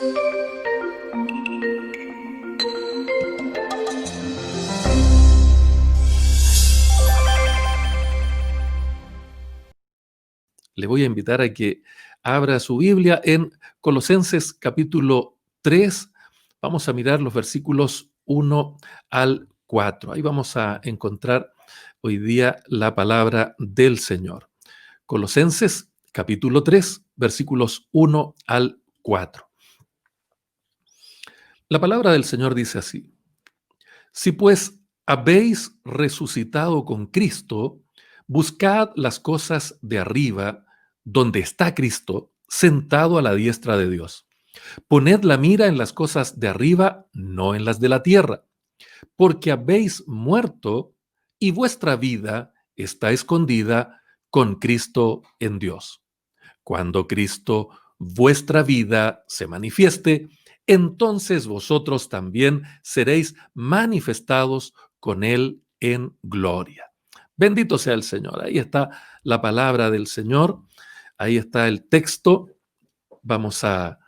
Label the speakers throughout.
Speaker 1: Le voy a invitar a que abra su Biblia en Colosenses capítulo 3. Vamos a mirar los versículos 1 al 4. Ahí vamos a encontrar hoy día la palabra del Señor. Colosenses capítulo 3, versículos 1 al 4. La palabra del Señor dice así: Si pues habéis resucitado con Cristo, buscad las cosas de arriba, donde está Cristo, sentado a la diestra de Dios. Poned la mira en las cosas de arriba, no en las de la tierra, porque habéis muerto y vuestra vida está escondida con Cristo en Dios. Cuando Cristo, vuestra vida, se manifieste, entonces vosotros también seréis manifestados con Él en gloria. Bendito sea el Señor. Ahí está la palabra del Señor. Ahí está el texto. Vamos a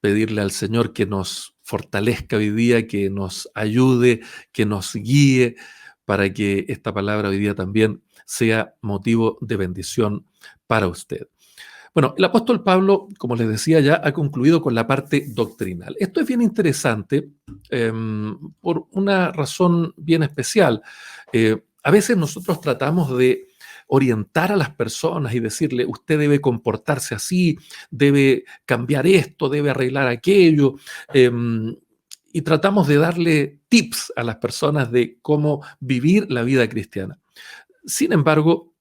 Speaker 1: pedirle al Señor que nos fortalezca hoy día, que nos ayude, que nos guíe, para que esta palabra hoy día también sea motivo de bendición para usted. Bueno, el apóstol Pablo, como les decía ya, ha concluido con la parte doctrinal. Esto es bien interesante por una razón bien especial. A veces nosotros tratamos de orientar a las personas y decirle, usted debe comportarse así, debe cambiar esto, debe arreglar aquello, y tratamos de darle tips a las personas de cómo vivir la vida cristiana. Sin embargo,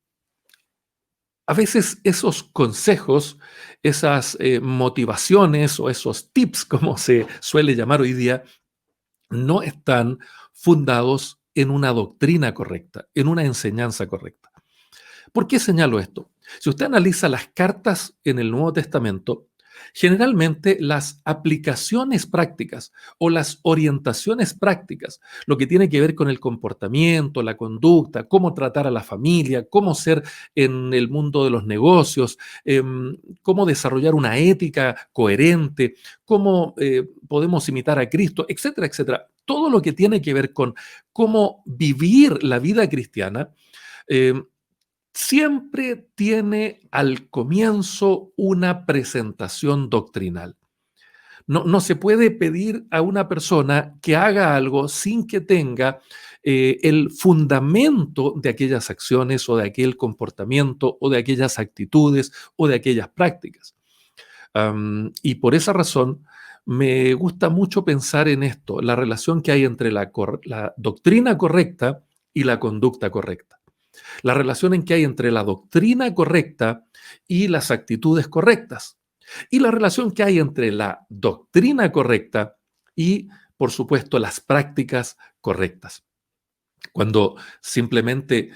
Speaker 1: a veces esos consejos, esas motivaciones o esos tips, como se suele llamar hoy día, no están fundados en una doctrina correcta, en una enseñanza correcta. ¿Por qué señalo esto? Si usted analiza las cartas en el Nuevo Testamento, generalmente las aplicaciones prácticas o las orientaciones prácticas, lo que tiene que ver con el comportamiento, la conducta, cómo tratar a la familia, cómo ser en el mundo de los negocios, cómo desarrollar una ética coherente, cómo podemos imitar a Cristo, etcétera, etcétera. Todo lo que tiene que ver con cómo vivir la vida cristiana, eh, siempre tiene al comienzo una presentación doctrinal. No se puede pedir a una persona que haga algo sin que tenga el fundamento de aquellas acciones o de aquel comportamiento o de aquellas actitudes o de aquellas prácticas. Y por esa razón me gusta mucho pensar en esto, la relación que hay entre la doctrina correcta y la conducta correcta. La relación en que hay entre la doctrina correcta y las actitudes correctas. Y la relación que hay entre la doctrina correcta y, por supuesto, las prácticas correctas. Cuando simplemente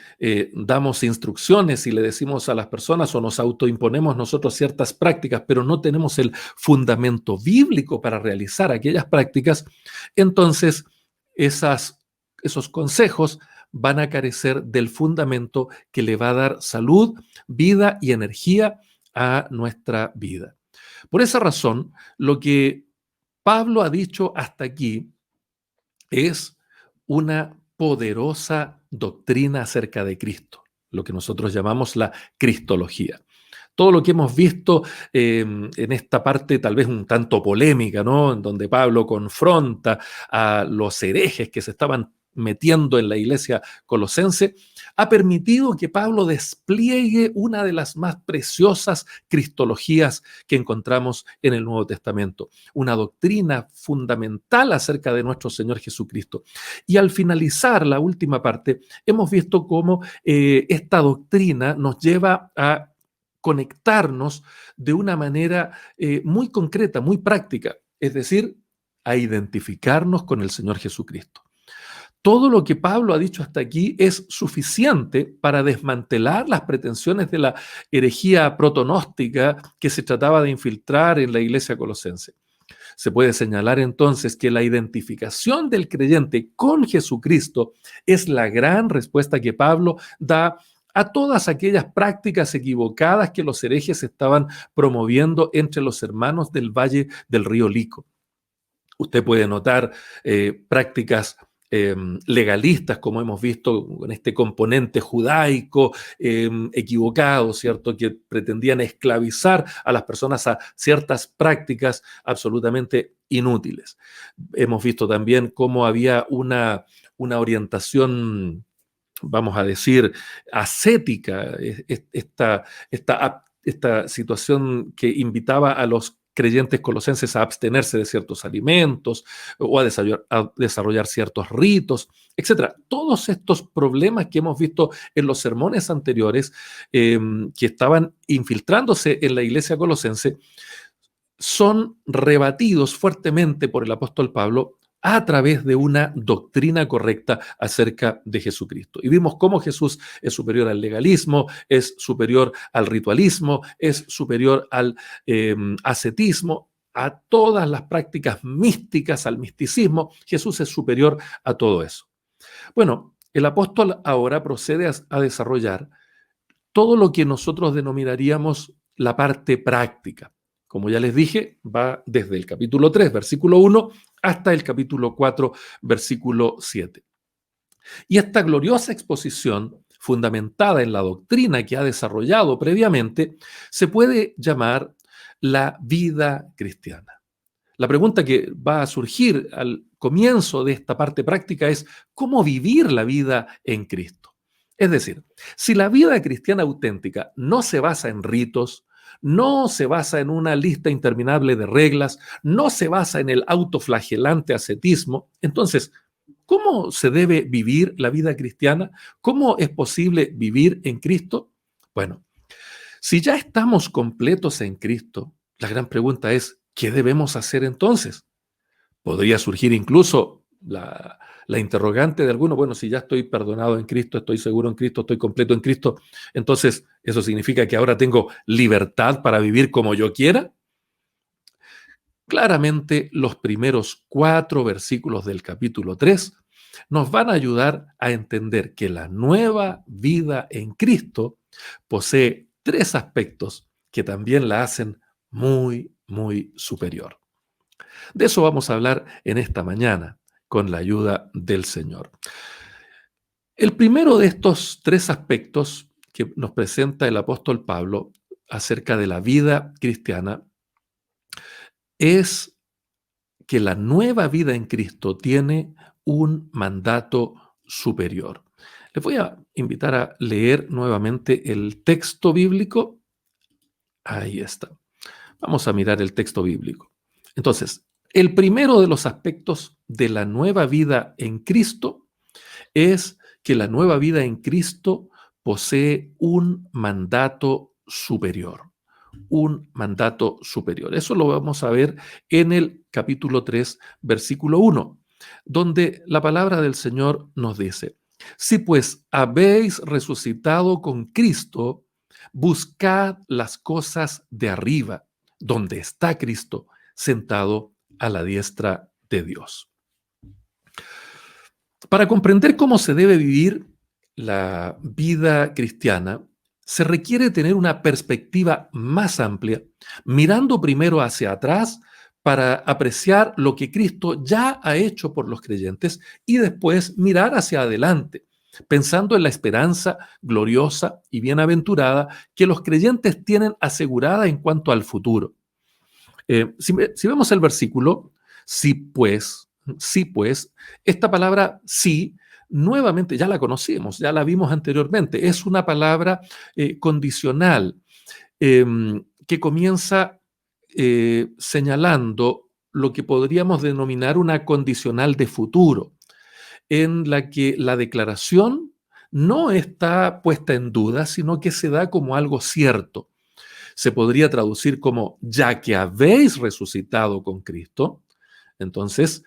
Speaker 1: damos instrucciones y le decimos a las personas o nos autoimponemos nosotros ciertas prácticas, pero no tenemos el fundamento bíblico para realizar aquellas prácticas, entonces esos consejos van a carecer del fundamento que le va a dar salud, vida y energía a nuestra vida. Por esa razón, lo que Pablo ha dicho hasta aquí es una poderosa doctrina acerca de Cristo, lo que nosotros llamamos la cristología. Todo lo que hemos visto en esta parte tal vez un tanto polémica, ¿no? En donde Pablo confronta a los herejes que se estaban metiendo en la iglesia colosense, ha permitido que Pablo despliegue una de las más preciosas cristologías que encontramos en el Nuevo Testamento, una doctrina fundamental acerca de nuestro Señor Jesucristo. Y al finalizar la última parte, hemos visto cómo esta doctrina nos lleva a conectarnos de una manera muy concreta, muy práctica, es decir, a identificarnos con el Señor Jesucristo. Todo lo que Pablo ha dicho hasta aquí es suficiente para desmantelar las pretensiones de la herejía protonóstica que se trataba de infiltrar en la iglesia colosense. Se puede señalar entonces que la identificación del creyente con Jesucristo es la gran respuesta que Pablo da a todas aquellas prácticas equivocadas que los herejes estaban promoviendo entre los hermanos del valle del río Lico. Usted puede notar prácticas legalistas, como hemos visto con este componente judaico equivocado, ¿cierto? Que pretendían esclavizar a las personas a ciertas prácticas absolutamente inútiles. Hemos visto también cómo había una orientación, vamos a decir, ascética, esta situación que invitaba a los creyentes colosenses a abstenerse de ciertos alimentos o a desarrollar ciertos ritos, etcétera. Todos estos problemas que hemos visto en los sermones anteriores que estaban infiltrándose en la iglesia colosense son rebatidos fuertemente por el apóstol Pablo a través de una doctrina correcta acerca de Jesucristo. Y vimos cómo Jesús es superior al legalismo, es superior al ritualismo, es superior al ascetismo, a todas las prácticas místicas, al misticismo. Jesús es superior a todo eso. Bueno, el apóstol ahora procede a desarrollar todo lo que nosotros denominaríamos la parte práctica. Como ya les dije, va desde el capítulo 3, versículo 1, hasta el capítulo 4, versículo 7. Y esta gloriosa exposición, fundamentada en la doctrina que ha desarrollado previamente, se puede llamar la vida cristiana. La pregunta que va a surgir al comienzo de esta parte práctica es ¿cómo vivir la vida en Cristo? Es decir, si la vida cristiana auténtica no se basa en ritos, no se basa en una lista interminable de reglas, no se basa en el autoflagelante ascetismo, entonces, ¿cómo se debe vivir la vida cristiana? ¿Cómo es posible vivir en Cristo? Bueno, si ya estamos completos en Cristo, la gran pregunta es, ¿qué debemos hacer entonces? Podría surgir incluso la interrogante de alguno, bueno, si ya estoy perdonado en Cristo, estoy seguro en Cristo, estoy completo en Cristo, entonces, ¿eso significa que ahora tengo libertad para vivir como yo quiera? Claramente, los primeros 4 versículos del capítulo 3 nos van a ayudar a entender que la nueva vida en Cristo posee 3 aspectos que también la hacen muy, muy superior. De eso vamos a hablar en esta mañana, con la ayuda del Señor. El primero de estos 3 aspectos que nos presenta el apóstol Pablo acerca de la vida cristiana es que la nueva vida en Cristo tiene un mandato superior. Les voy a invitar a leer nuevamente el texto bíblico. Ahí está. Vamos a mirar el texto bíblico. Entonces, el primero de los aspectos de la nueva vida en Cristo es que la nueva vida en Cristo posee un mandato superior. Un mandato superior. Eso lo vamos a ver en el capítulo 3, versículo 1, donde la palabra del Señor nos dice, si pues habéis resucitado con Cristo, buscad las cosas de arriba, donde está Cristo, sentado a la diestra de Dios. Para comprender cómo se debe vivir la vida cristiana, se requiere tener una perspectiva más amplia, mirando primero hacia atrás para apreciar lo que Cristo ya ha hecho por los creyentes y después mirar hacia adelante, pensando en la esperanza gloriosa y bienaventurada que los creyentes tienen asegurada en cuanto al futuro. Si vemos el versículo, sí pues, esta palabra sí, nuevamente ya la conocimos, ya la vimos anteriormente, es una palabra condicional que comienza señalando lo que podríamos denominar una condicional de futuro, en la que la declaración no está puesta en duda, sino que se da como algo cierto. Se podría traducir como, ya que habéis resucitado con Cristo, entonces,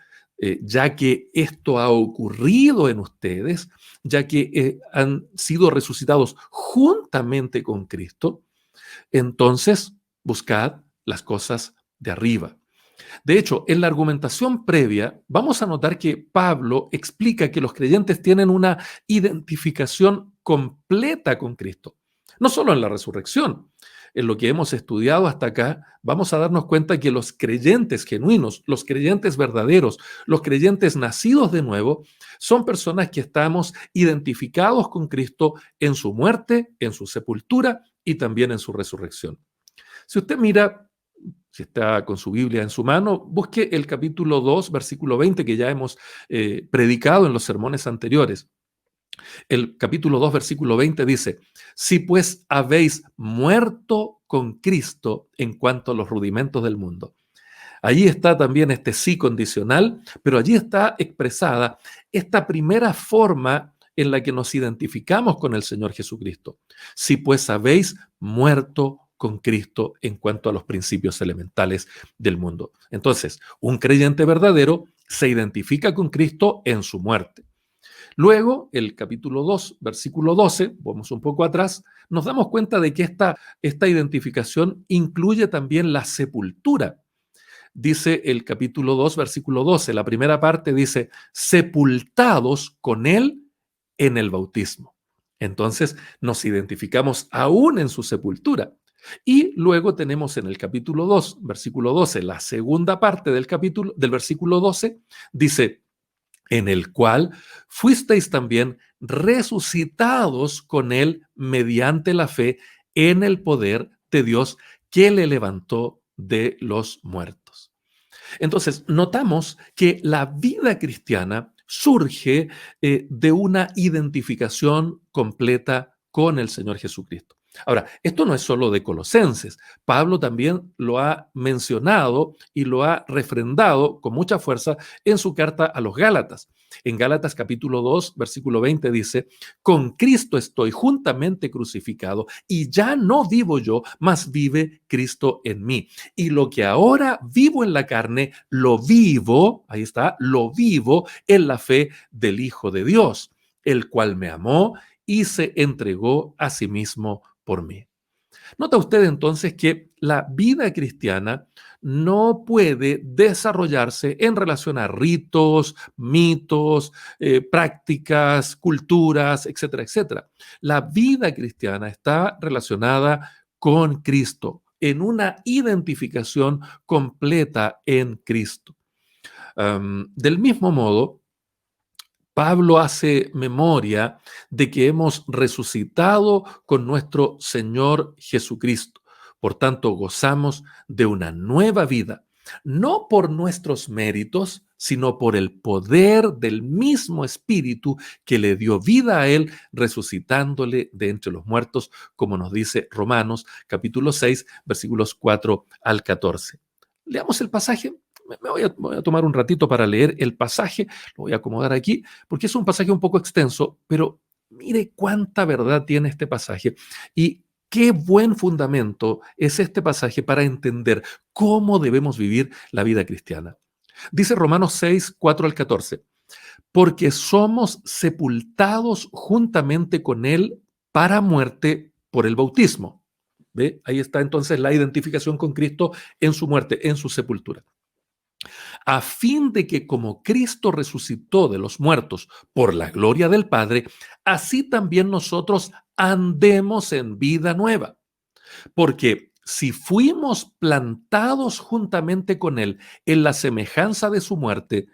Speaker 1: ya que esto ha ocurrido en ustedes, ya que han sido resucitados juntamente con Cristo, entonces buscad las cosas de arriba. De hecho, en la argumentación previa, vamos a notar que Pablo explica que los creyentes tienen una identificación completa con Cristo. No solo en la resurrección. En lo que hemos estudiado hasta acá, vamos a darnos cuenta que los creyentes genuinos, los creyentes verdaderos, los creyentes nacidos de nuevo, son personas que estamos identificados con Cristo en su muerte, en su sepultura y también en su resurrección. Si usted mira, si está con su Biblia en su mano, busque el capítulo 2, versículo 20, que ya hemos predicado en los sermones anteriores. El capítulo 2, versículo 20 dice, si pues habéis muerto con Cristo en cuanto a los rudimentos del mundo. Allí está también este sí condicional, pero allí está expresada esta primera forma en la que nos identificamos con el Señor Jesucristo. Si pues habéis muerto con Cristo en cuanto a los principios elementales del mundo. Entonces, un creyente verdadero se identifica con Cristo en su muerte. Luego, el capítulo 2, versículo 12, vamos un poco atrás, nos damos cuenta de que esta identificación incluye también la sepultura. Dice el capítulo 2, versículo 12, la primera parte dice, sepultados con él en el bautismo. Entonces nos identificamos aún en su sepultura. Y luego tenemos en el capítulo 2, versículo 12, la segunda parte del capítulo, del versículo 12, dice, en el cual fuisteis también resucitados con él mediante la fe en el poder de Dios que le levantó de los muertos. Entonces, notamos que la vida cristiana surge de una identificación completa con el Señor Jesucristo. Ahora, esto no es solo de Colosenses. Pablo también lo ha mencionado y lo ha refrendado con mucha fuerza en su carta a los Gálatas. En Gálatas capítulo 2, versículo 20 dice, con Cristo estoy juntamente crucificado y ya no vivo yo, mas vive Cristo en mí. Y lo que ahora vivo en la carne, lo vivo, ahí está, lo vivo en la fe del Hijo de Dios, el cual me amó y se entregó a sí mismo por mí. Nota usted entonces que la vida cristiana no puede desarrollarse en relación a ritos, mitos, prácticas, culturas, etcétera, etcétera. La vida cristiana está relacionada con Cristo, en una identificación completa en Cristo. Del mismo modo, Pablo hace memoria de que hemos resucitado con nuestro Señor Jesucristo. Por tanto, gozamos de una nueva vida, no por nuestros méritos, sino por el poder del mismo Espíritu que le dio vida a Él, resucitándole de entre los muertos, como nos dice Romanos capítulo 6, versículos 4 al 14. Leamos el pasaje. Voy a tomar un ratito para leer el pasaje, lo voy a acomodar aquí, porque es un pasaje un poco extenso, pero mire cuánta verdad tiene este pasaje y qué buen fundamento es este pasaje para entender cómo debemos vivir la vida cristiana. Dice Romanos 6, 4 al 14, porque somos sepultados juntamente con Él para muerte por el bautismo. ¿Ve? Ahí está entonces la identificación con Cristo en su muerte, en su sepultura, a fin de que como Cristo resucitó de los muertos por la gloria del Padre, así también nosotros andemos en vida nueva. Porque si fuimos plantados juntamente con Él en la semejanza de su muerte,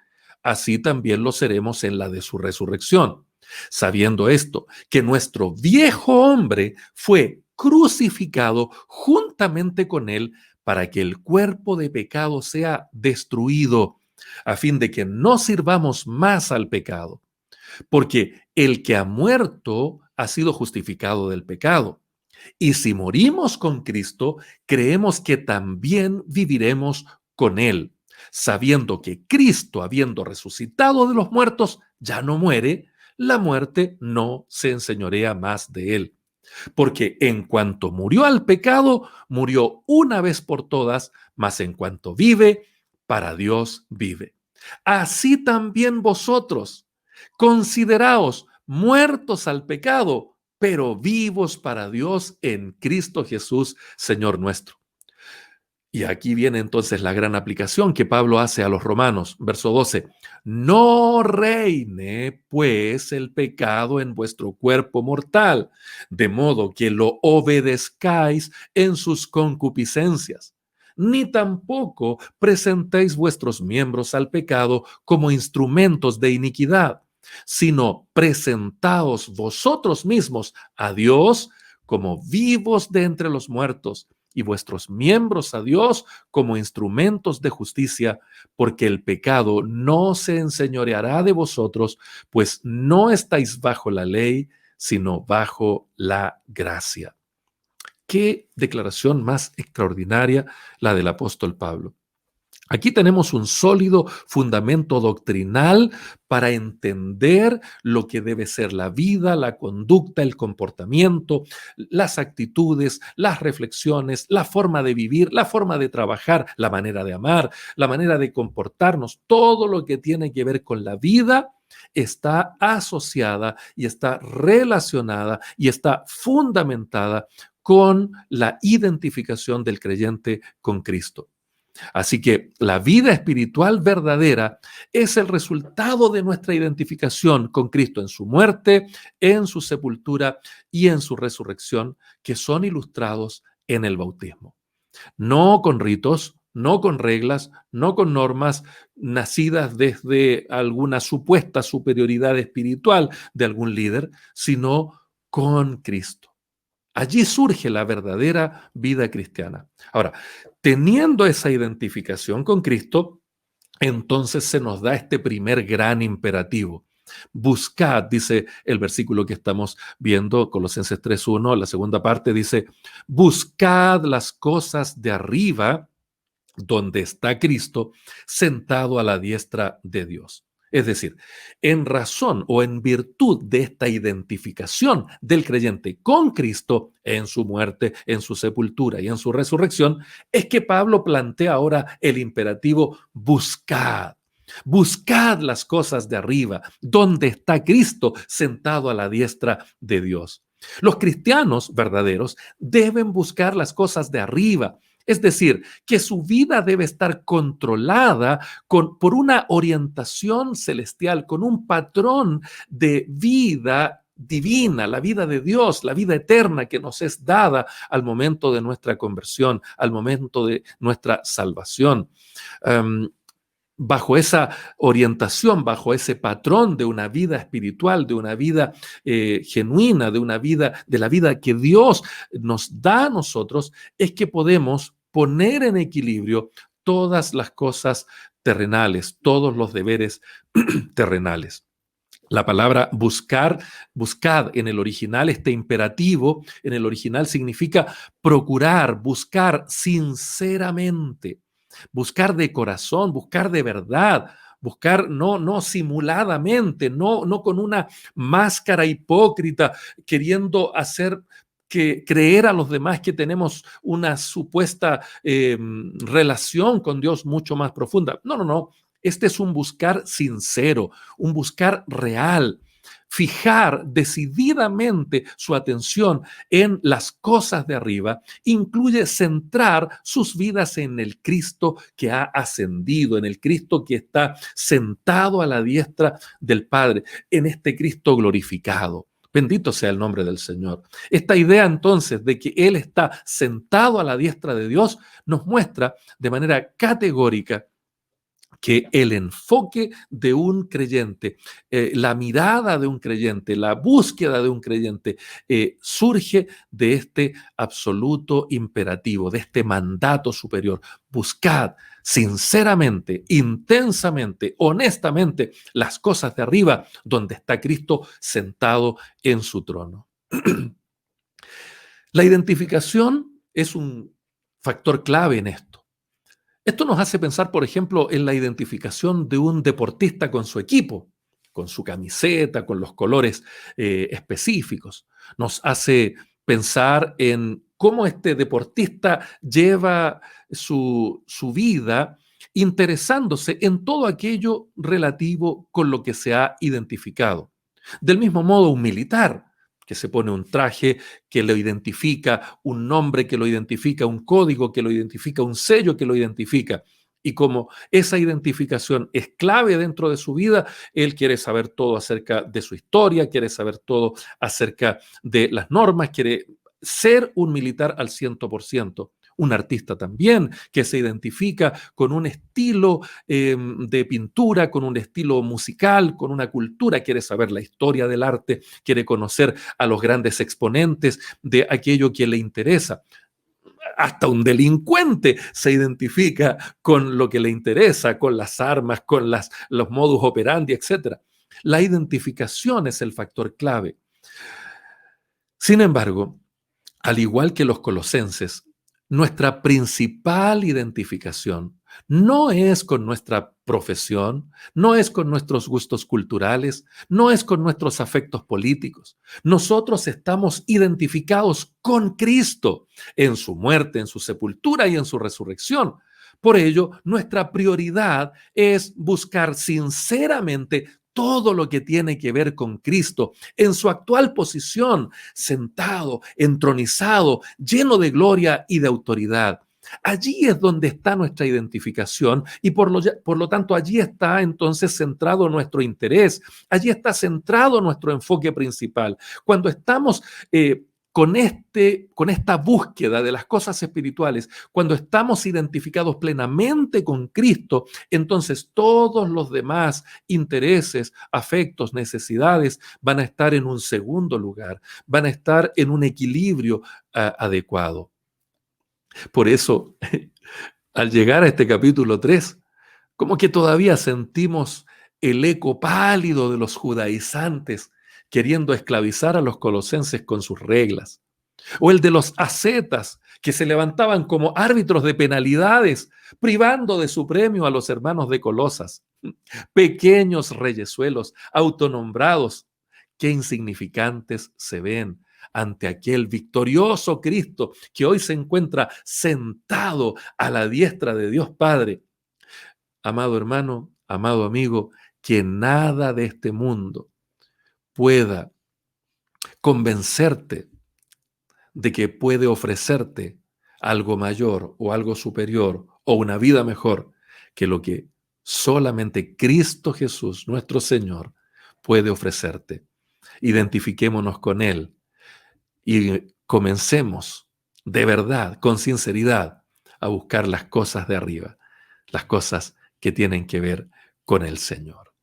Speaker 1: así también lo seremos en la de su resurrección. Sabiendo esto, que nuestro viejo hombre fue crucificado juntamente con Él para que el cuerpo de pecado sea destruido, a fin de que no sirvamos más al pecado. Porque el que ha muerto ha sido justificado del pecado. Y si morimos con Cristo, creemos que también viviremos con Él, sabiendo que Cristo, habiendo resucitado de los muertos, ya no muere, la muerte no se enseñorea más de Él. Porque en cuanto murió al pecado, murió una vez por todas, mas en cuanto vive, para Dios vive. Así también vosotros, consideraos muertos al pecado, pero vivos para Dios en Cristo Jesús, Señor nuestro. Y aquí viene entonces la gran aplicación que Pablo hace a los romanos, verso 12. No reine, pues, el pecado en vuestro cuerpo mortal, de modo que lo obedezcáis en sus concupiscencias. Ni tampoco presentéis vuestros miembros al pecado como instrumentos de iniquidad, sino presentaos vosotros mismos a Dios como vivos de entre los muertos y vuestros miembros a Dios como instrumentos de justicia, porque el pecado no se enseñoreará de vosotros, pues no estáis bajo la ley, sino bajo la gracia. Qué declaración más extraordinaria la del apóstol Pablo. Aquí tenemos un sólido fundamento doctrinal para entender lo que debe ser la vida, la conducta, el comportamiento, las actitudes, las reflexiones, la forma de vivir, la forma de trabajar, la manera de amar, la manera de comportarnos. Todo lo que tiene que ver con la vida está asociada y está relacionada y está fundamentada con la identificación del creyente con Cristo. Así que la vida espiritual verdadera es el resultado de nuestra identificación con Cristo en su muerte, en su sepultura y en su resurrección, que son ilustrados en el bautismo. No con ritos, no con reglas, no con normas nacidas desde alguna supuesta superioridad espiritual de algún líder, sino con Cristo. Allí surge la verdadera vida cristiana. Ahora, teniendo esa identificación con Cristo, entonces se nos da este primer gran imperativo. Buscad, dice el versículo que estamos viendo, Colosenses 3:1, la segunda parte dice, buscad las cosas de arriba, donde está Cristo, sentado a la diestra de Dios. Es decir, en razón o en virtud de esta identificación del creyente con Cristo en su muerte, en su sepultura y en su resurrección, es que Pablo plantea ahora el imperativo buscad. Buscad las cosas de arriba, donde está Cristo sentado a la diestra de Dios. Los cristianos verdaderos deben buscar las cosas de arriba, es decir, que su vida debe estar controlada por una orientación celestial, con un patrón de vida divina, la vida de Dios, la vida eterna que nos es dada al momento de nuestra conversión, al momento de nuestra salvación. Bajo esa orientación, bajo ese patrón de una vida espiritual, de una vida genuina, de la vida que Dios nos da a nosotros, es que podemos poner en equilibrio todas las cosas terrenales, todos los deberes terrenales. La palabra buscar, buscad en el original, este imperativo en el original significa procurar, buscar sinceramente, buscar de corazón, buscar de verdad, buscar no simuladamente, no con una máscara hipócrita, queriendo hacer que creer a los demás que tenemos una supuesta relación con Dios mucho más profunda. No. Este es un buscar sincero, un buscar real. Fijar decididamente su atención en las cosas de arriba incluye centrar sus vidas en el Cristo que ha ascendido, en el Cristo que está sentado a la diestra del Padre, en este Cristo glorificado. Bendito sea el nombre del Señor. Esta idea entonces de que Él está sentado a la diestra de Dios nos muestra de manera categórica que el enfoque de un creyente, la mirada de un creyente, la búsqueda de un creyente, surge de este absoluto imperativo, de este mandato superior. Buscad sinceramente, intensamente, honestamente las cosas de arriba, donde está Cristo sentado en su trono. La identificación es un factor clave en esto. Esto nos hace pensar, por ejemplo, en la identificación de un deportista con su equipo, con su camiseta, con los colores específicos. Nos hace pensar en cómo este deportista lleva su vida interesándose en todo aquello relativo con lo que se ha identificado. Del mismo modo, un militar que se pone un traje que lo identifica, un nombre que lo identifica, un código que lo identifica, un sello que lo identifica. Y como esa identificación es clave dentro de su vida, él quiere saber todo acerca de su historia, quiere saber todo acerca de las normas, quiere ser un militar al 100%. Un artista también que se identifica con un estilo de pintura, con un estilo musical, con una cultura, quiere saber la historia del arte, quiere conocer a los grandes exponentes de aquello que le interesa. Hasta un delincuente se identifica con lo que le interesa, con las armas, con los modus operandi, etc. La identificación es el factor clave. Sin embargo, al igual que los colosenses, nuestra principal identificación no es con nuestra profesión, no es con nuestros gustos culturales, no es con nuestros afectos políticos. Nosotros estamos identificados con Cristo en su muerte, en su sepultura y en su resurrección. Por ello, nuestra prioridad es buscar sinceramente todo lo que tiene que ver con Cristo en su actual posición, sentado, entronizado, lleno de gloria y de autoridad. Allí es donde está nuestra identificación y por lo tanto allí está entonces centrado nuestro interés, allí está centrado nuestro enfoque principal. Cuando estamos con esta búsqueda de las cosas espirituales, cuando estamos identificados plenamente con Cristo, entonces todos los demás intereses, afectos, necesidades van a estar en un segundo lugar, van a estar en un equilibrio adecuado. Por eso, al llegar a este capítulo 3, como que todavía sentimos el eco pálido de los judaizantes queriendo esclavizar a los colosenses con sus reglas, o el de los ascetas que se levantaban como árbitros de penalidades, privando de su premio a los hermanos de Colosas, pequeños reyesuelos, autonombrados, qué insignificantes se ven ante aquel victorioso Cristo que hoy se encuentra sentado a la diestra de Dios Padre. Amado hermano, amado amigo, que nada de este mundo pueda convencerte de que puede ofrecerte algo mayor o algo superior o una vida mejor que lo que solamente Cristo Jesús, nuestro Señor, puede ofrecerte. Identifiquémonos con Él y comencemos de verdad, con sinceridad, a buscar las cosas de arriba, las cosas que tienen que ver con el Señor.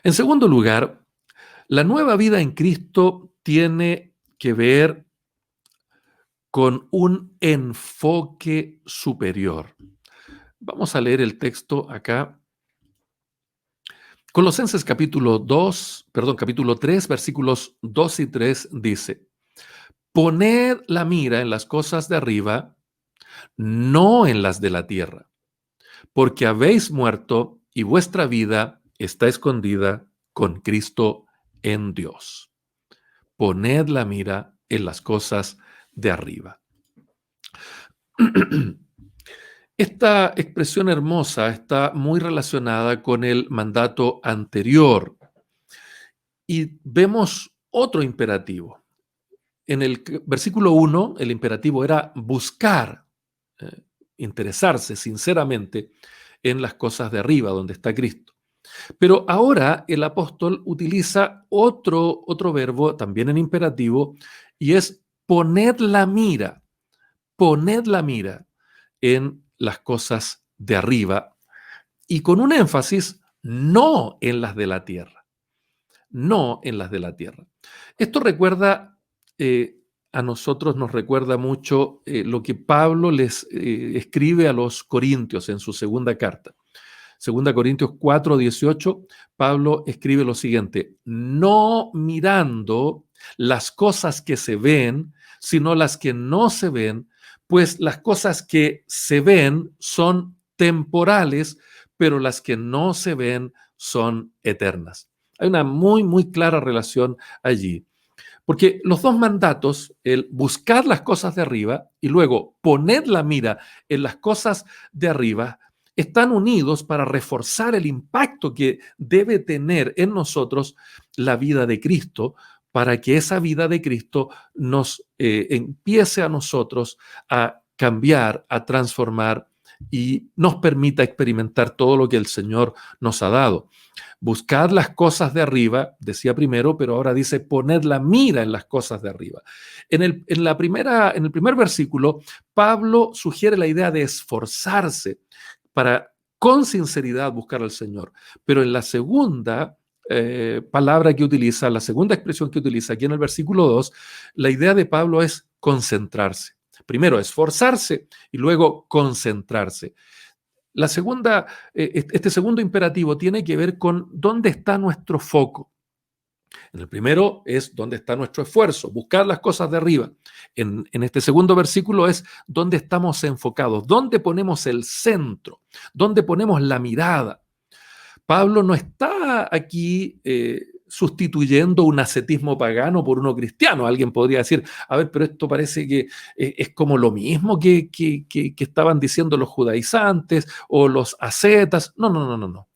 Speaker 1: En segundo lugar, la nueva vida en Cristo tiene que ver con un enfoque superior. Vamos a leer el texto acá. Colosenses capítulo 3, versículos 2 y 3 dice: Poned la mira en las cosas de arriba, no en las de la tierra, porque habéis muerto y vuestra vida está escondida con Cristo en Dios. Poned la mira en las cosas de arriba. Esta expresión hermosa está muy relacionada con el mandato anterior y vemos otro imperativo. En el versículo 1, el imperativo era buscar, interesarse sinceramente en las cosas de arriba, donde está Cristo. Pero ahora el apóstol utiliza otro verbo, también en imperativo, y es poned la mira en las cosas de arriba y con un énfasis no en las de la tierra, no en las de la tierra. Esto recuerda, a nosotros nos recuerda mucho lo que Pablo les escribe a los corintios en su segunda carta. Segunda Corintios 4:18, Pablo escribe lo siguiente: no mirando las cosas que se ven, sino las que no se ven, pues las cosas que se ven son temporales, pero las que no se ven son eternas. Hay una muy clara relación allí. Porque los dos mandatos, el buscar las cosas de arriba y luego poner la mira en las cosas de arriba, están unidos para reforzar el impacto que debe tener en nosotros la vida de Cristo, para que esa vida de Cristo nos empiece a nosotros a cambiar, a transformar y nos permita experimentar todo lo que el Señor nos ha dado. Buscad las cosas de arriba, decía primero, pero ahora dice poned la mira en las cosas de arriba. En el primer versículo, Pablo sugiere la idea de esforzarse para con sinceridad buscar al Señor. Pero en la segunda palabra que utiliza, la segunda expresión que utiliza aquí en el versículo 2, la idea de Pablo es concentrarse. Primero esforzarse y luego concentrarse. Este segundo imperativo tiene que ver con dónde está nuestro foco. En el primero es dónde está nuestro esfuerzo, buscar las cosas de arriba. En este segundo versículo es dónde estamos enfocados, dónde ponemos el centro, dónde ponemos la mirada. Pablo no está aquí sustituyendo un ascetismo pagano por uno cristiano. Alguien podría decir, a ver, pero esto parece que es como lo mismo que estaban diciendo los judaizantes o los ascetas. No, no, no, no, no.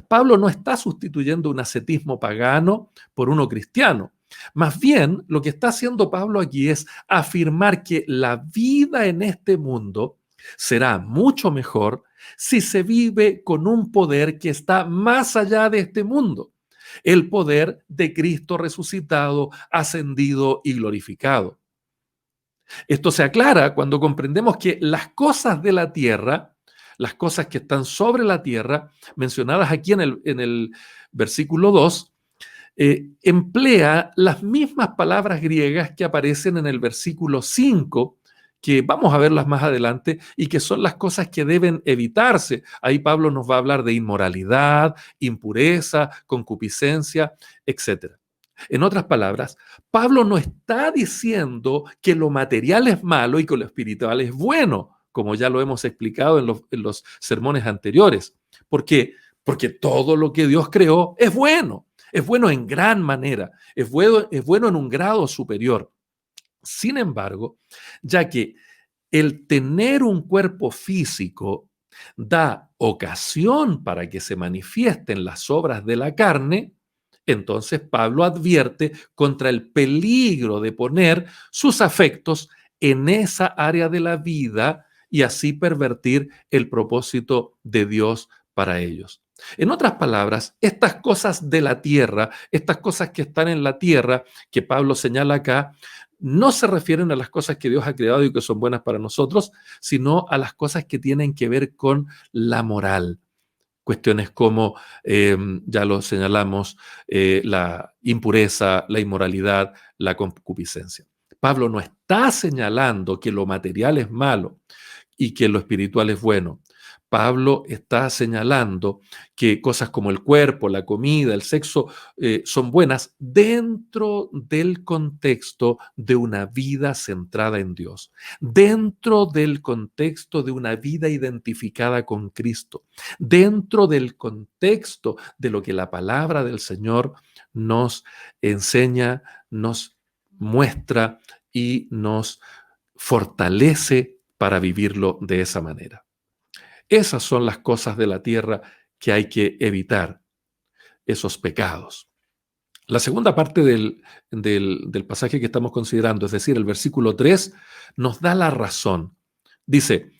Speaker 1: Pablo no está sustituyendo un ascetismo pagano por uno cristiano. Más bien, lo que está haciendo Pablo aquí es afirmar que la vida en este mundo será mucho mejor si se vive con un poder que está más allá de este mundo, el poder de Cristo resucitado, ascendido y glorificado. Esto se aclara cuando comprendemos que las cosas de la tierra, las cosas que están sobre la tierra, mencionadas aquí en el versículo 2, emplea las mismas palabras griegas que aparecen en el versículo 5, que vamos a verlas más adelante, y que son las cosas que deben evitarse. Ahí Pablo nos va a hablar de inmoralidad, impureza, concupiscencia, etc. En otras palabras, Pablo no está diciendo que lo material es malo y que lo espiritual es bueno, como ya lo hemos explicado en los sermones anteriores. ¿Por qué? Porque todo lo que Dios creó es bueno. Es bueno en gran manera, es bueno en un grado superior. Sin embargo, ya que el tener un cuerpo físico da ocasión para que se manifiesten las obras de la carne, entonces Pablo advierte contra el peligro de poner sus afectos en esa área de la vida y así pervertir el propósito de Dios para ellos. En otras palabras, estas cosas de la tierra, estas cosas que están en la tierra, que Pablo señala acá, no se refieren a las cosas que Dios ha creado y que son buenas para nosotros, sino a las cosas que tienen que ver con la moral. Cuestiones como, ya lo señalamos, la impureza, la inmoralidad, la concupiscencia. Pablo no está señalando que lo material es malo y que lo espiritual es bueno. Pablo está señalando que cosas como el cuerpo, la comida, el sexo son buenas dentro del contexto de una vida centrada en Dios, dentro del contexto de una vida identificada con Cristo, dentro del contexto de lo que la palabra del Señor nos enseña, nos muestra y nos fortalece para vivirlo de esa manera. Esas son las cosas de la tierra que hay que evitar, esos pecados. La segunda parte del pasaje que estamos considerando, es decir, el versículo 3, nos da la razón. Dice,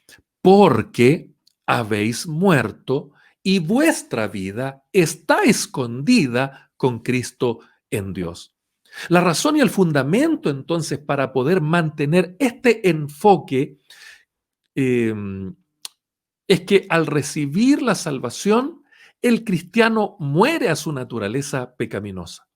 Speaker 1: porque habéis muerto y vuestra vida está escondida con Cristo en Dios. La razón y el fundamento entonces para poder mantener este enfoque es que al recibir la salvación, el cristiano muere a su naturaleza pecaminosa.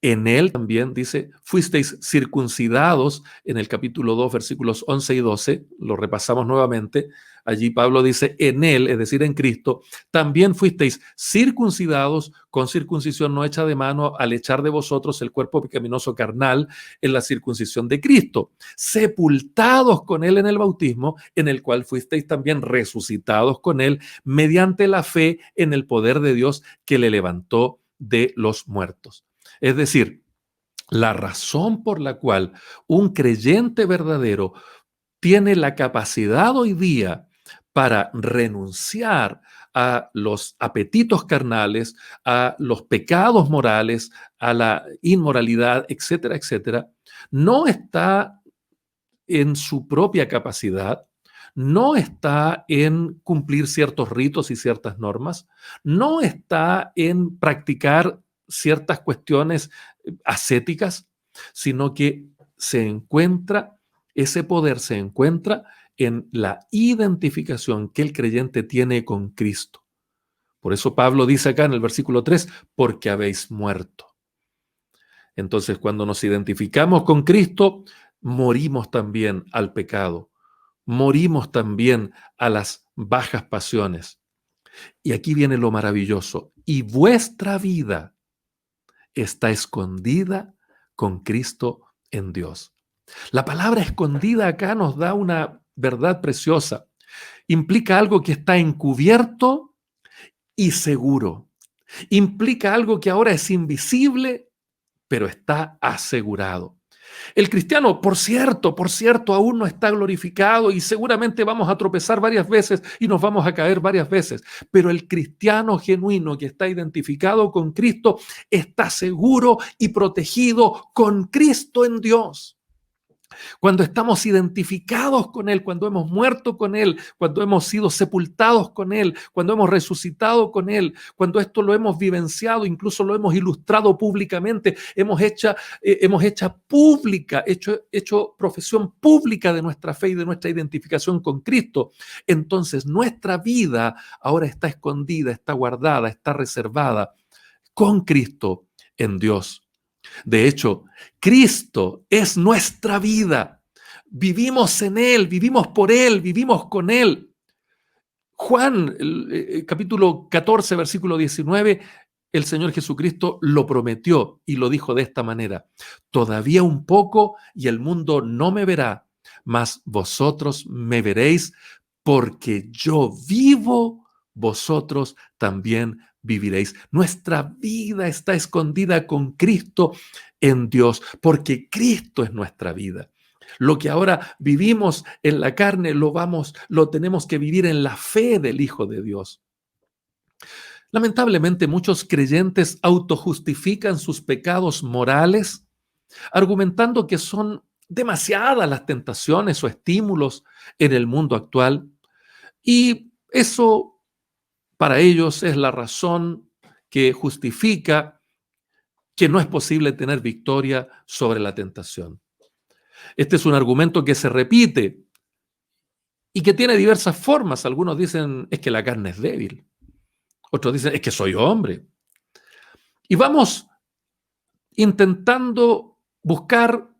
Speaker 1: En él también dice, fuisteis circuncidados en el capítulo 2, versículos 11 y 12, lo repasamos nuevamente. Allí Pablo dice, en él, es decir, en Cristo, también fuisteis circuncidados con circuncisión no hecha de mano al echar de vosotros el cuerpo pecaminoso carnal en la circuncisión de Cristo, sepultados con él en el bautismo, en el cual fuisteis también resucitados con él mediante la fe en el poder de Dios que le levantó de los muertos. Es decir, la razón por la cual un creyente verdadero tiene la capacidad hoy día para renunciar a los apetitos carnales, a los pecados morales, a la inmoralidad, etcétera, etcétera, no está en su propia capacidad, no está en cumplir ciertos ritos y ciertas normas, no está en practicar ciertas cuestiones ascéticas, sino que ese poder se encuentra en la identificación que el creyente tiene con Cristo. Por eso Pablo dice acá en el versículo 3, porque habéis muerto. Entonces, cuando nos identificamos con Cristo, morimos también al pecado, morimos también a las bajas pasiones. Y aquí viene lo maravilloso. Y vuestra vida está escondida con Cristo en Dios. La palabra escondida acá nos da una verdad preciosa. Implica algo que está encubierto y seguro. Implica algo que ahora es invisible, pero está asegurado. El cristiano, por cierto, aún no está glorificado y seguramente vamos a tropezar varias veces y nos vamos a caer varias veces. Pero el cristiano genuino que está identificado con Cristo está seguro y protegido con Cristo en Dios. Cuando estamos identificados con Él, cuando hemos muerto con Él, cuando hemos sido sepultados con Él, cuando hemos resucitado con Él, cuando esto lo hemos vivenciado, incluso lo hemos ilustrado públicamente, hemos hecho profesión pública de nuestra fe y de nuestra identificación con Cristo, entonces nuestra vida ahora está escondida, está guardada, está reservada con Cristo en Dios. De hecho, Cristo es nuestra vida. Vivimos en Él, vivimos por Él, vivimos con Él. Juan, capítulo 14, versículo 19, el Señor Jesucristo lo prometió y lo dijo de esta manera: todavía un poco y el mundo no me verá, mas vosotros me veréis, porque yo vivo, vosotros también viviréis. Nuestra vida está escondida con Cristo en Dios, porque Cristo es nuestra vida. Lo que ahora vivimos en la carne lo tenemos que vivir en la fe del Hijo de Dios. Lamentablemente, muchos creyentes autojustifican sus pecados morales, argumentando que son demasiadas las tentaciones o estímulos en el mundo actual, y eso para ellos es la razón que justifica que no es posible tener victoria sobre la tentación. Este es un argumento que se repite y que tiene diversas formas. Algunos dicen, es que la carne es débil. Otros dicen, es que soy hombre. Y vamos intentando buscar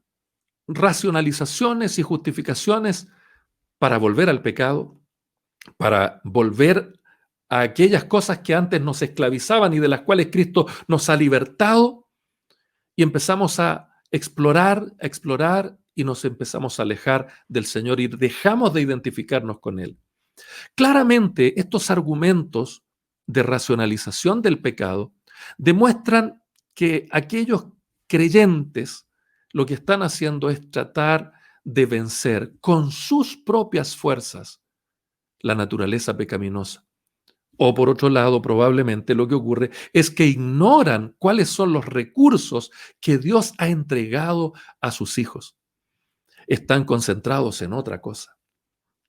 Speaker 1: racionalizaciones y justificaciones para volver al pecado, para volver a aquellas cosas que antes nos esclavizaban y de las cuales Cristo nos ha libertado, y empezamos a explorar y nos empezamos a alejar del Señor y dejamos de identificarnos con Él. Claramente, estos argumentos de racionalización del pecado demuestran que aquellos creyentes lo que están haciendo es tratar de vencer con sus propias fuerzas la naturaleza pecaminosa. O por otro lado, probablemente lo que ocurre es que ignoran cuáles son los recursos que Dios ha entregado a sus hijos. Están concentrados en otra cosa.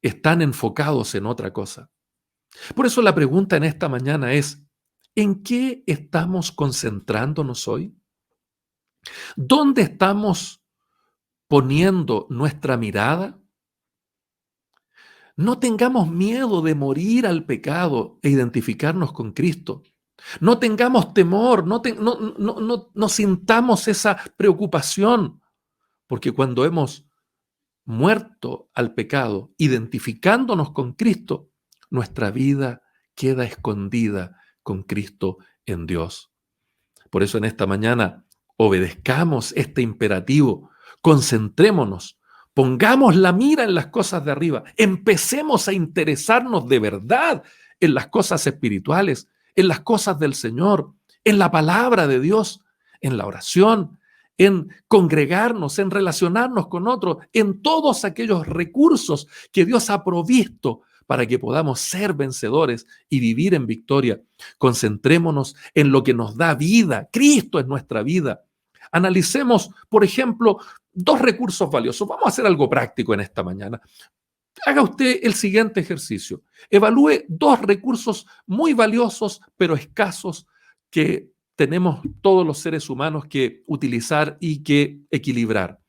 Speaker 1: Están enfocados en otra cosa. Por eso la pregunta en esta mañana es, ¿en qué estamos concentrándonos hoy? ¿Dónde estamos poniendo nuestra mirada? No tengamos miedo de morir al pecado e identificarnos con Cristo. No tengamos temor, no sintamos esa preocupación, porque cuando hemos muerto al pecado, identificándonos con Cristo, nuestra vida queda escondida con Cristo en Dios. Por eso en esta mañana obedezcamos este imperativo, concentrémonos, pongamos la mira en las cosas de arriba, empecemos a interesarnos de verdad en las cosas espirituales, en las cosas del Señor, en la palabra de Dios, en la oración, en congregarnos, en relacionarnos con otros, en todos aquellos recursos que Dios ha provisto para que podamos ser vencedores y vivir en victoria. Concentrémonos en lo que nos da vida. Cristo es nuestra vida. Analicemos, por ejemplo, dos recursos valiosos. Vamos a hacer algo práctico en esta mañana. Haga usted el siguiente ejercicio. Evalúe dos recursos muy valiosos, pero escasos, que tenemos todos los seres humanos que utilizar y que equilibrar: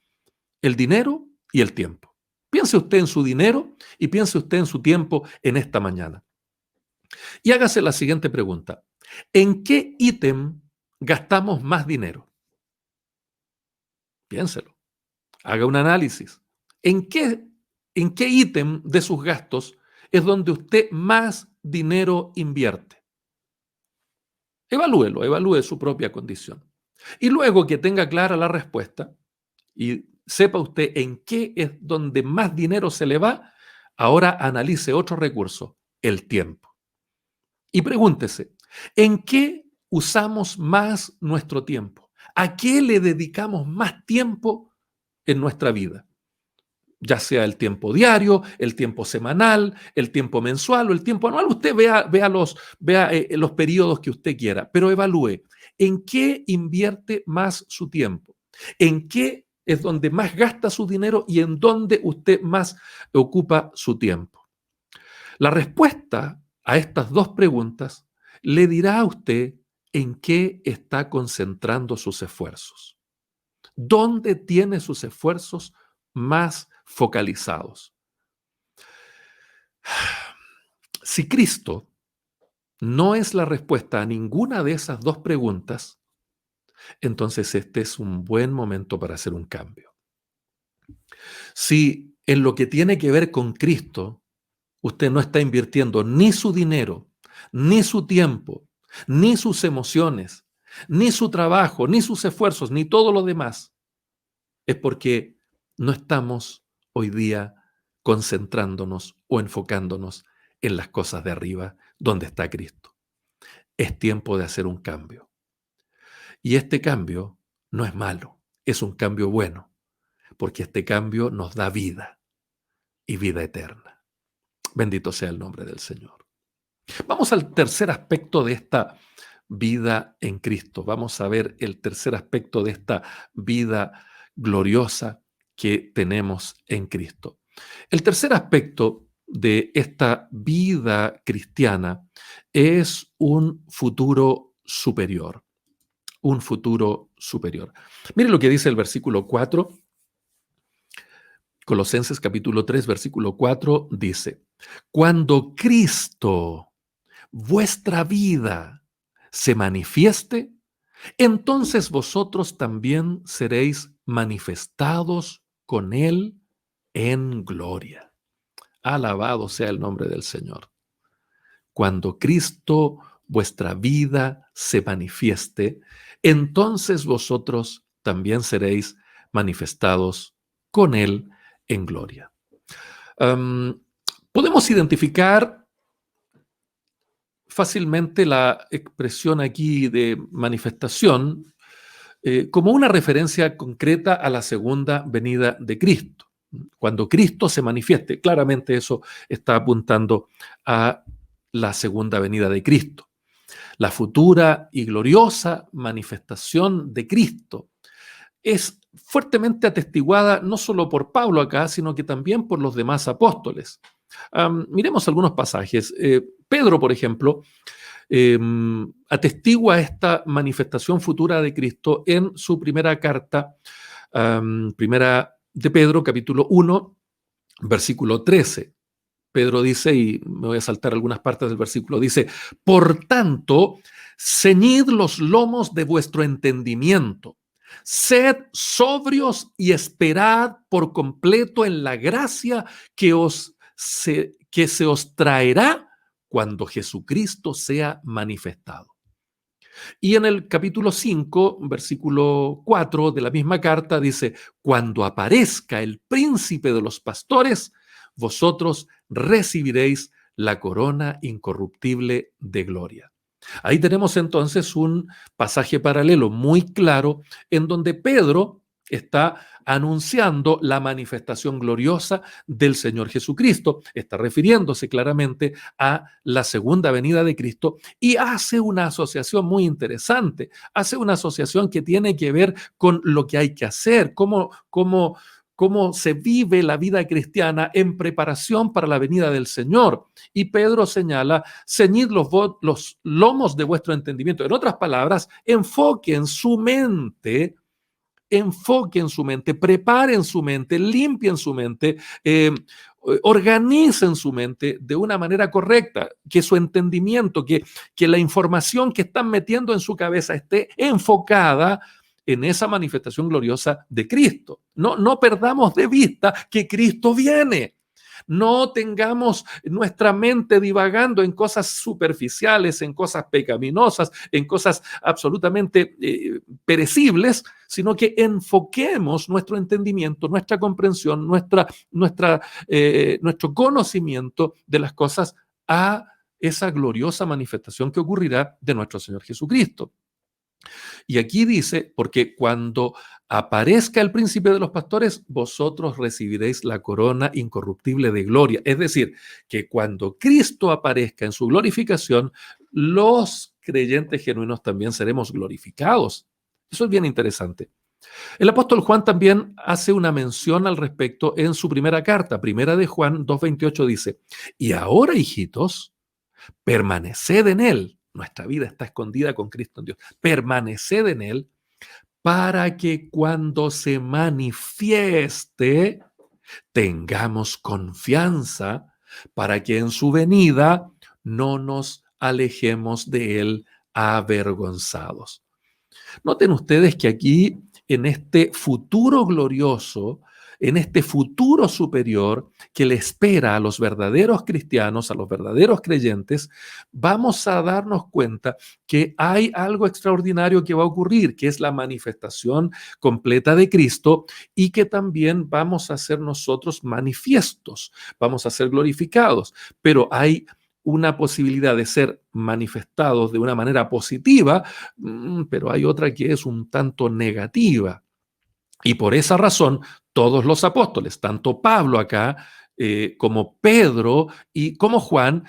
Speaker 1: el dinero y el tiempo. Piense usted en su dinero y piense usted en su tiempo en esta mañana. Y hágase la siguiente pregunta: ¿en qué ítem gastamos más dinero? Piénselo. Haga un análisis. ¿En qué ítem de sus gastos es donde usted más dinero invierte? Evalúelo, evalúe su propia condición. Y luego que tenga clara la respuesta y sepa usted en qué es donde más dinero se le va, ahora analice otro recurso: el tiempo. Y pregúntese, ¿en qué usamos más nuestro tiempo? ¿A qué le dedicamos más tiempo en nuestra vida? Ya sea el tiempo diario, el tiempo semanal, el tiempo mensual o el tiempo anual. Usted vea los periodos que usted quiera, pero evalúe en qué invierte más su tiempo, en qué es donde más gasta su dinero y en dónde usted más ocupa su tiempo. La respuesta a estas dos preguntas le dirá a usted en qué está concentrando sus esfuerzos. ¿Dónde tiene sus esfuerzos más focalizados? Si Cristo no es la respuesta a ninguna de esas dos preguntas, entonces este es un buen momento para hacer un cambio. Si en lo que tiene que ver con Cristo, usted no está invirtiendo ni su dinero, ni su tiempo, ni sus emociones, ni su trabajo, ni sus esfuerzos, ni todo lo demás, es porque no estamos hoy día concentrándonos o enfocándonos en las cosas de arriba, donde está Cristo. Es tiempo de hacer un cambio. Y este cambio no es malo, es un cambio bueno, porque este cambio nos da vida y vida eterna. Bendito sea el nombre del Señor. Vamos al tercer aspecto de esta vida en Cristo. Vamos a ver el tercer aspecto de esta vida gloriosa que tenemos en Cristo. El tercer aspecto de esta vida cristiana es un futuro superior. Un futuro superior. Mire lo que dice el versículo 4. Colosenses capítulo 3, versículo 4 dice: cuando Cristo, vuestra vida, se manifieste, entonces vosotros también seréis manifestados con Él en gloria. Alabado sea el nombre del Señor. Cuando Cristo, vuestra vida, se manifieste, entonces vosotros también seréis manifestados con Él en gloria. Podemos identificar fácilmente la expresión aquí de manifestación como una referencia concreta a la segunda venida de Cristo. Cuando Cristo se manifieste, claramente eso está apuntando a la segunda venida de Cristo. La futura y gloriosa manifestación de Cristo es fuertemente atestiguada no solo por Pablo acá, sino que también por los demás apóstoles. Miremos algunos pasajes. Pedro, por ejemplo, atestigua esta manifestación futura de Cristo en su primera carta, primera de Pedro, capítulo 1, versículo 13. Pedro dice, y me voy a saltar algunas partes del versículo, dice: por tanto, ceñid los lomos de vuestro entendimiento, sed sobrios y esperad por completo en la gracia que se os traerá cuando Jesucristo sea manifestado. Y en el capítulo 5, versículo 4 de la misma carta dice: cuando aparezca el príncipe de los pastores, vosotros recibiréis la corona incorruptible de gloria. Ahí tenemos entonces un pasaje paralelo muy claro en donde Pedro está anunciando la manifestación gloriosa del Señor Jesucristo, está refiriéndose claramente a la segunda venida de Cristo y hace una asociación muy interesante, hace una asociación que tiene que ver con lo que hay que hacer, cómo se vive la vida cristiana en preparación para la venida del Señor. Y Pedro señala, ceñid los lomos de vuestro entendimiento. En otras palabras, enfoquen su mente, preparen su mente, limpien su mente, organicen su mente de una manera correcta, que su entendimiento, que la información que están metiendo en su cabeza esté enfocada en esa manifestación gloriosa de Cristo. No perdamos de vista que Cristo viene. No tengamos nuestra mente divagando en cosas superficiales, en cosas pecaminosas, en cosas absolutamente perecibles, sino que enfoquemos nuestro entendimiento, nuestra comprensión, nuestro conocimiento de las cosas a esa gloriosa manifestación que ocurrirá de nuestro Señor Jesucristo. Y aquí dice, porque cuando aparezca el príncipe de los pastores, vosotros recibiréis la corona incorruptible de gloria. Es decir, que cuando Cristo aparezca en su glorificación, los creyentes genuinos también seremos glorificados. Eso es bien interesante. El apóstol Juan también hace una mención al respecto en su primera carta. Primera de Juan 2:28 dice, y ahora, hijitos, permaneced en él. Nuestra vida está escondida con Cristo en Dios. Permaneced en él para que cuando se manifieste tengamos confianza para que en su venida no nos alejemos de él avergonzados. Noten ustedes que aquí, en este futuro glorioso, en este futuro superior que le espera a los verdaderos cristianos, a los verdaderos creyentes, vamos a darnos cuenta que hay algo extraordinario que va a ocurrir, que es la manifestación completa de Cristo y que también vamos a ser nosotros manifiestos, vamos a ser glorificados, pero hay una posibilidad de ser manifestados de una manera positiva, pero hay otra que es un tanto negativa. Y por esa razón, todos los apóstoles, tanto Pablo acá como Pedro y como Juan,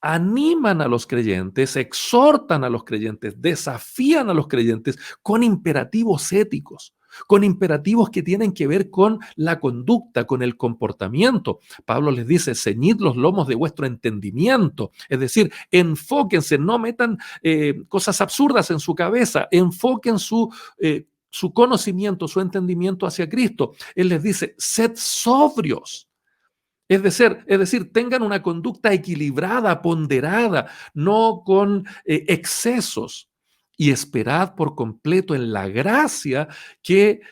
Speaker 1: animan a los creyentes, exhortan a los creyentes, desafían a los creyentes con imperativos éticos, con imperativos que tienen que ver con la conducta, con el comportamiento. Pablo les dice, ceñid los lomos de vuestro entendimiento, es decir, enfóquense, no metan cosas absurdas en su cabeza, enfoquen su conocimiento, su entendimiento hacia Cristo. Él les dice, sed sobrios. Es decir, tengan una conducta equilibrada, ponderada, no con excesos. Y esperad por completo en la gracia que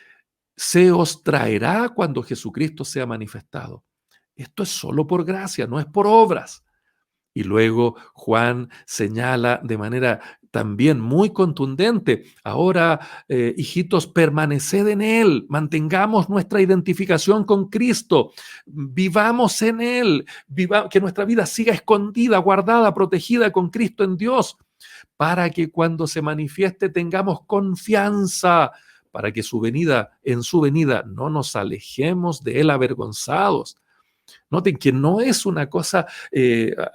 Speaker 1: se os traerá cuando Jesucristo sea manifestado. Esto es solo por gracia, no es por obras. Y luego Juan señala de manera también muy contundente, ahora, hijitos, permaneced en Él, mantengamos nuestra identificación con Cristo, vivamos en Él, que nuestra vida siga escondida, guardada, protegida con Cristo en Dios, para que cuando se manifieste tengamos confianza, para que en su venida no nos alejemos de Él avergonzados. Noten que no es una cosa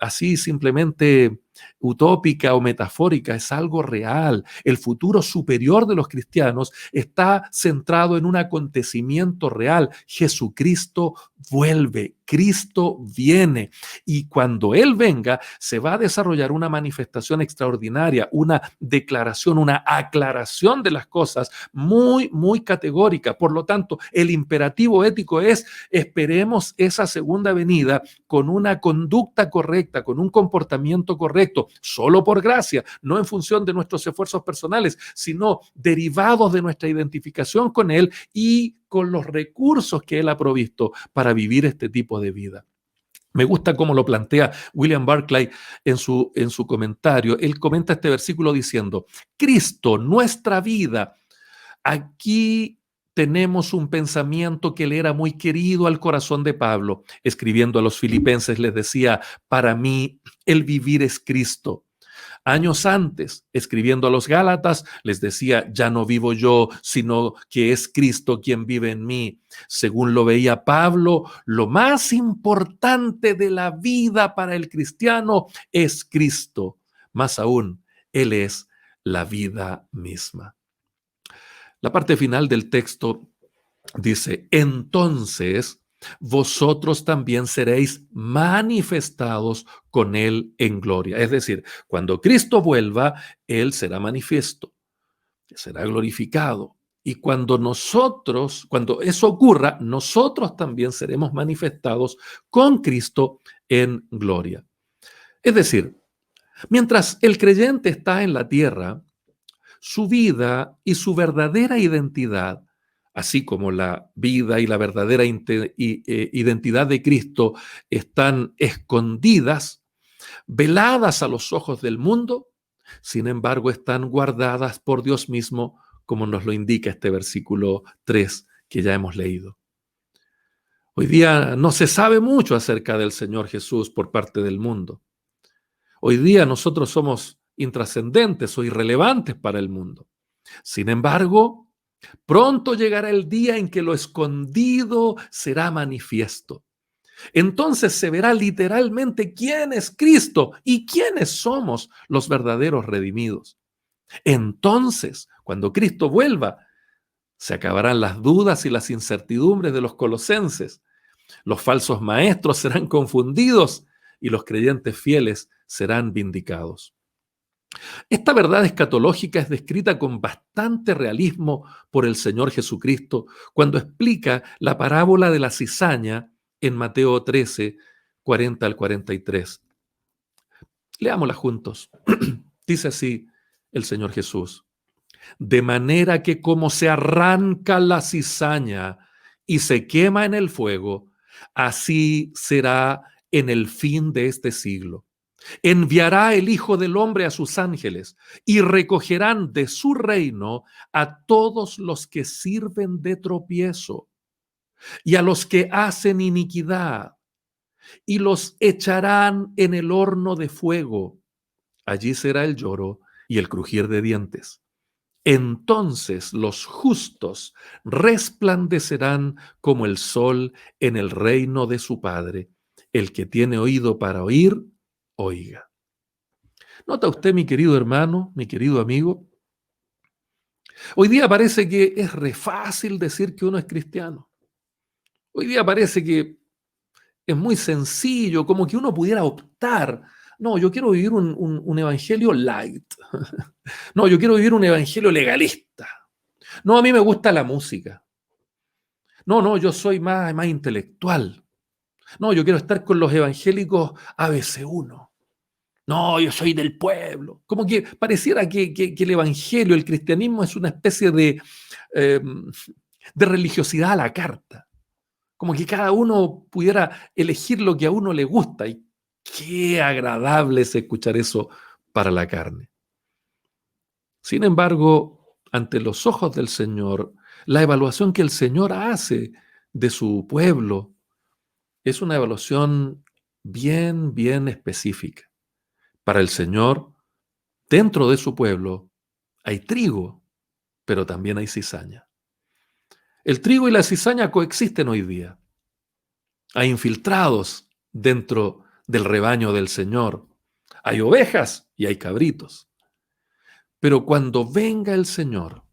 Speaker 1: así simplemente utópica o metafórica, es algo real. El futuro superior de los cristianos está centrado en un acontecimiento real. Jesucristo vuelve, Cristo viene y cuando Él venga se va a desarrollar una manifestación extraordinaria, una declaración, una aclaración de las cosas muy, muy categórica. Por lo tanto, el imperativo ético es esperemos esa segunda venida con una conducta correcta, con un comportamiento correcto, solo por gracia, no en función de nuestros esfuerzos personales, sino derivados de nuestra identificación con Él y con los recursos que Él ha provisto para vivir este tipo de vida. Me gusta cómo lo plantea William Barclay en su comentario. Él comenta este versículo diciendo, Cristo, nuestra vida. Aquí tenemos un pensamiento que le era muy querido al corazón de Pablo. Escribiendo a los filipenses les decía, para mí el vivir es Cristo. Años antes, escribiendo a los Gálatas, les decía, ya no vivo yo, sino que es Cristo quien vive en mí. Según lo veía Pablo, lo más importante de la vida para el cristiano es Cristo. Más aún, Él es la vida misma. La parte final del texto dice, entonces vosotros también seréis manifestados con Él en gloria. Es decir, cuando Cristo vuelva, Él será manifiesto, será glorificado. Y cuando eso ocurra, nosotros también seremos manifestados con Cristo en gloria. Es decir, mientras el creyente está en la tierra, su vida y su verdadera identidad, así como la vida y la verdadera identidad de Cristo, están escondidas, veladas a los ojos del mundo, sin embargo están guardadas por Dios mismo, como nos lo indica este versículo 3 que ya hemos leído. Hoy día no se sabe mucho acerca del Señor Jesús por parte del mundo. Hoy día nosotros somos intrascendentes o irrelevantes para el mundo. Sin embargo, pronto llegará el día en que lo escondido será manifiesto. Entonces se verá literalmente quién es Cristo y quiénes somos los verdaderos redimidos. Entonces, cuando Cristo vuelva, se acabarán las dudas y las incertidumbres de los colosenses. Los falsos maestros serán confundidos y los creyentes fieles serán vindicados. Esta verdad escatológica es descrita con bastante realismo por el Señor Jesucristo cuando explica la parábola de la cizaña en Mateo 13, 40 al 43. Leámosla juntos. Dice así el Señor Jesús. De manera que como se arranca la cizaña y se quema en el fuego, así será en el fin de este siglo. Enviará el Hijo del Hombre a sus ángeles y recogerán de su reino a todos los que sirven de tropiezo y a los que hacen iniquidad y los echarán en el horno de fuego. Allí será el lloro y el crujir de dientes. Entonces los justos resplandecerán como el sol en el reino de su Padre. El que tiene oído para oír, oiga. ¿Nota usted, mi querido hermano, mi querido amigo? Hoy día parece que es re fácil decir que uno es cristiano. Hoy día parece que es muy sencillo, como que uno pudiera optar. No, yo quiero vivir un evangelio light. No, yo quiero vivir un evangelio legalista. No, a mí me gusta la música. No, yo soy más intelectual. No, yo quiero estar con los evangélicos ABC1. No, yo soy del pueblo. Como que pareciera que el evangelio, el cristianismo es una especie eh, de religiosidad a la carta. Como que cada uno pudiera elegir lo que a uno le gusta. Y qué agradable es escuchar eso para la carne. Sin embargo, ante los ojos del Señor, la evaluación que el Señor hace de su pueblo es una evaluación bien específica. Para el Señor, dentro de su pueblo hay trigo, pero también hay cizaña. El trigo y la cizaña coexisten hoy día. Hay infiltrados dentro del rebaño del Señor. Hay ovejas y hay cabritos. Pero cuando venga el Señor,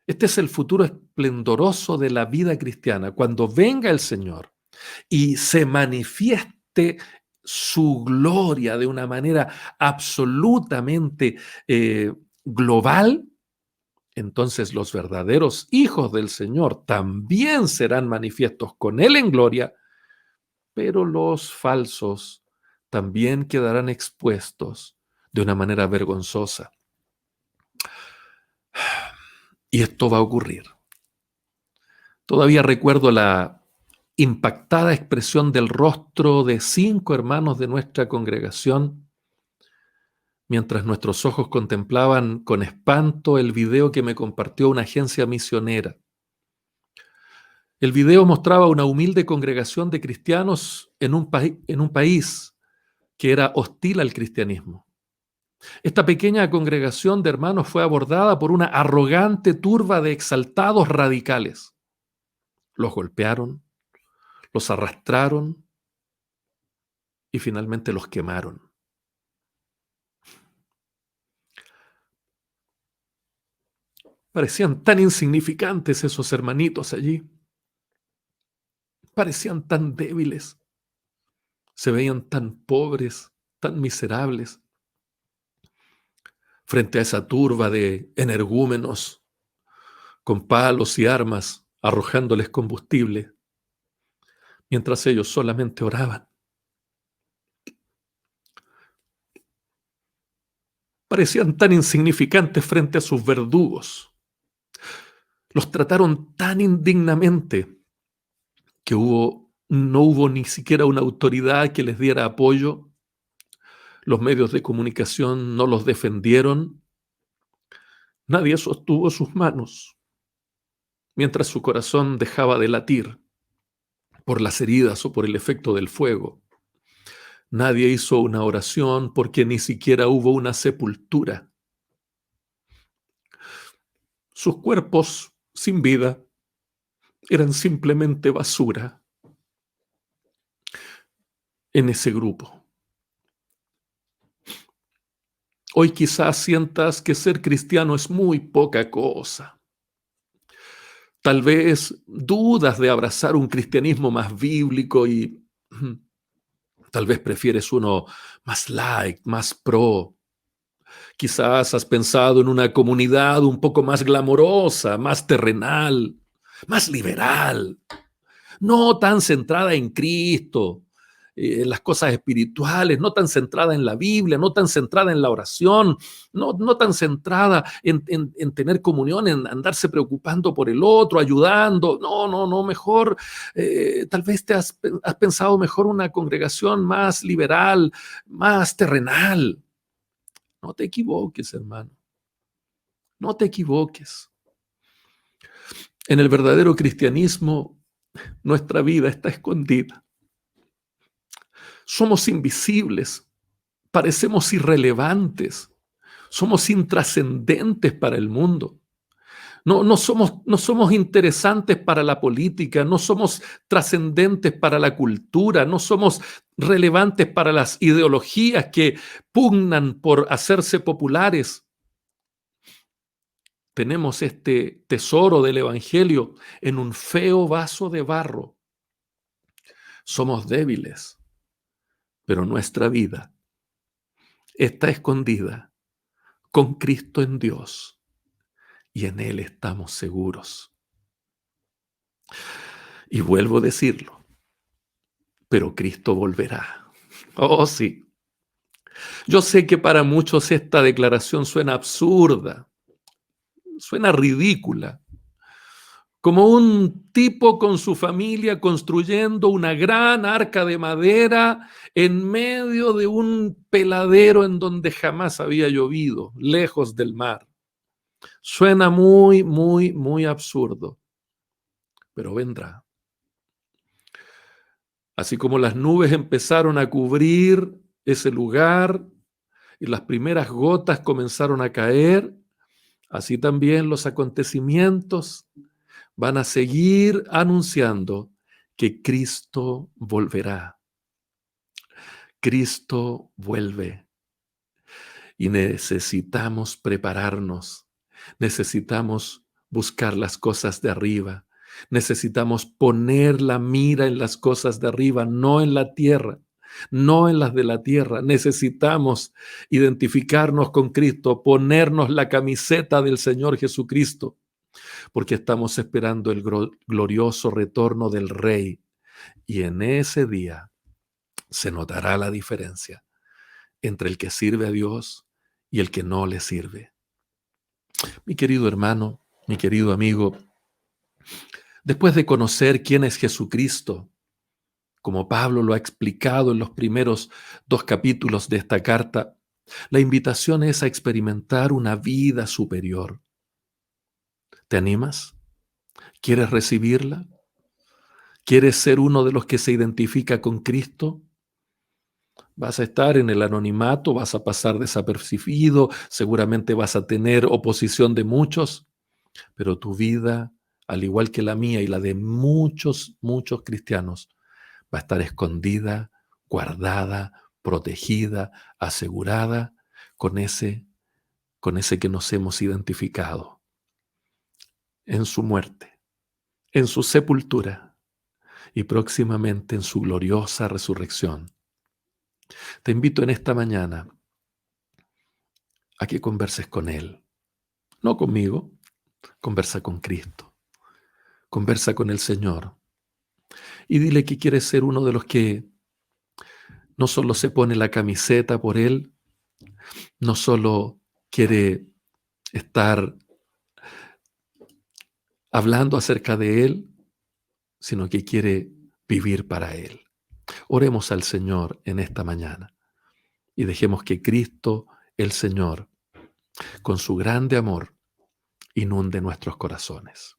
Speaker 1: este es el futuro esplendoroso de la vida cristiana, cuando venga el Señor y se manifieste su gloria de una manera absolutamente global, entonces los verdaderos hijos del Señor también serán manifiestos con Él en gloria, pero los falsos también quedarán expuestos de una manera vergonzosa. Y esto va a ocurrir. Todavía recuerdo la impactada expresión del rostro de 5 hermanos de nuestra congregación mientras nuestros ojos contemplaban con espanto el video que me compartió una agencia misionera. El video mostraba una humilde congregación de cristianos en un país que era hostil al cristianismo. Esta pequeña congregación de hermanos fue abordada por una arrogante turba de exaltados radicales. Los golpearon, los arrastraron y finalmente los quemaron. Parecían tan insignificantes esos hermanitos allí. Parecían tan débiles. Se veían tan pobres, tan miserables, frente a esa turba de energúmenos con palos y armas arrojándoles combustible, mientras ellos solamente oraban. Parecían tan insignificantes frente a sus verdugos. Los trataron tan indignamente que no hubo ni siquiera una autoridad que les diera apoyo. Los medios de comunicación no los defendieron. Nadie sostuvo sus manos mientras su corazón dejaba de latir por las heridas o por el efecto del fuego. Nadie hizo una oración porque ni siquiera hubo una sepultura. Sus cuerpos sin vida eran simplemente basura en ese grupo. Hoy quizás sientas que ser cristiano es muy poca cosa. Tal vez dudas de abrazar un cristianismo más bíblico y tal vez prefieres uno más light, más pro. Quizás has pensado en una comunidad un poco más glamorosa, más terrenal, más liberal, no tan centrada en Cristo, en las cosas espirituales, no tan centrada en la Biblia, no tan centrada en la oración, no tan centrada en tener comunión, en andarse preocupando por el otro, ayudando. No, mejor, tal vez has pensado mejor una congregación más liberal, más terrenal. No te equivoques, hermano. No te equivoques. En el verdadero cristianismo, nuestra vida está escondida. Somos invisibles, parecemos irrelevantes, somos intrascendentes para el mundo. No somos interesantes para la política, no somos trascendentes para la cultura, no somos relevantes para las ideologías que pugnan por hacerse populares. Tenemos este tesoro del Evangelio en un feo vaso de barro. Somos débiles, pero nuestra vida está escondida con Cristo en Dios y en Él estamos seguros. Y vuelvo a decirlo, pero Cristo volverá. Oh, sí. Yo sé que para muchos esta declaración suena absurda, suena ridícula, como un tipo con su familia construyendo una gran arca de madera en medio de un peladero en donde jamás había llovido, lejos del mar. Suena muy absurdo, pero vendrá. Así como las nubes empezaron a cubrir ese lugar y las primeras gotas comenzaron a caer, así también los acontecimientos van a seguir anunciando que Cristo volverá. Cristo vuelve y necesitamos prepararnos, necesitamos buscar las cosas de arriba, necesitamos poner la mira en las cosas de arriba, no en la tierra, no en las de la tierra. Necesitamos identificarnos con Cristo, ponernos la camiseta del Señor Jesucristo, porque estamos esperando el glorioso retorno del Rey. Y en ese día se notará la diferencia entre el que sirve a Dios y el que no le sirve. Mi querido hermano, mi querido amigo, después de conocer quién es Jesucristo, como Pablo lo ha explicado en los primeros 2 capítulos de esta carta, la invitación es a experimentar una vida superior. ¿Te animas? ¿Quieres recibirla? ¿Quieres ser uno de los que se identifica con Cristo? Vas a estar en el anonimato, vas a pasar desapercibido, seguramente vas a tener oposición de muchos, pero tu vida, al igual que la mía y la de muchos, muchos cristianos, va a estar escondida, guardada, protegida, asegurada con ese que nos hemos identificado en su muerte, en su sepultura y próximamente en su gloriosa resurrección. Te invito en esta mañana a que converses con Él, no conmigo, conversa con Cristo, conversa con el Señor y dile que quieres ser uno de los que no solo se pone la camiseta por Él, no solo quiere estar hablando acerca de Él, sino que quiere vivir para Él. Oremos al Señor en esta mañana y dejemos que Cristo, el Señor, con su grande amor, inunde nuestros corazones.